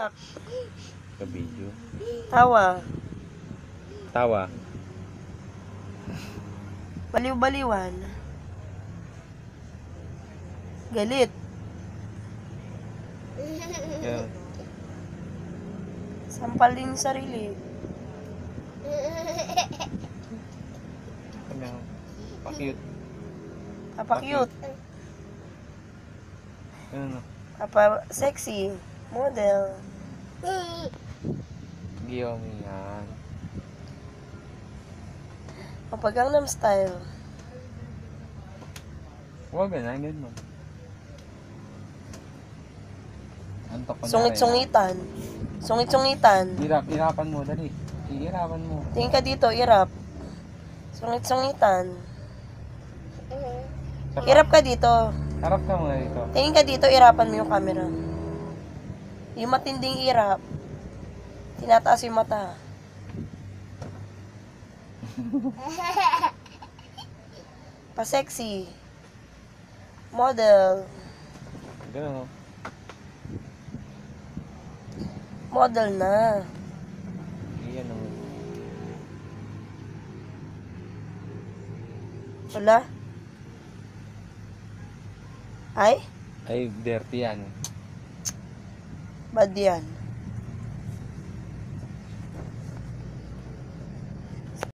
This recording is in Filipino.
Ka-video. Tawa. Tawa. Baliw-baliwan. Galit. Yan. Sampal din yung sarili. Ano? Pa-cute. Papa-cute. Ano? Papa-sexy. Model. Giyomi yan. Papa-Gangnam Style. Huwag ganyan, ganyan. Antok ko na Sungit-sungitan. Sungit-sungitan. Irapan mo, dali. Iirapan mo. Tingin ka dito, irap. Sungit-sungitan. Irap ka dito. Harap ka muna dito. Tingin ka dito, irapan mo yung camera. Yung matinding irap. Tinataas yung mata. Pa-sexy. Model. Ganun, no? Model na. Iyan naman. Wala? Ay? Ay, dirty yan. Bad yan.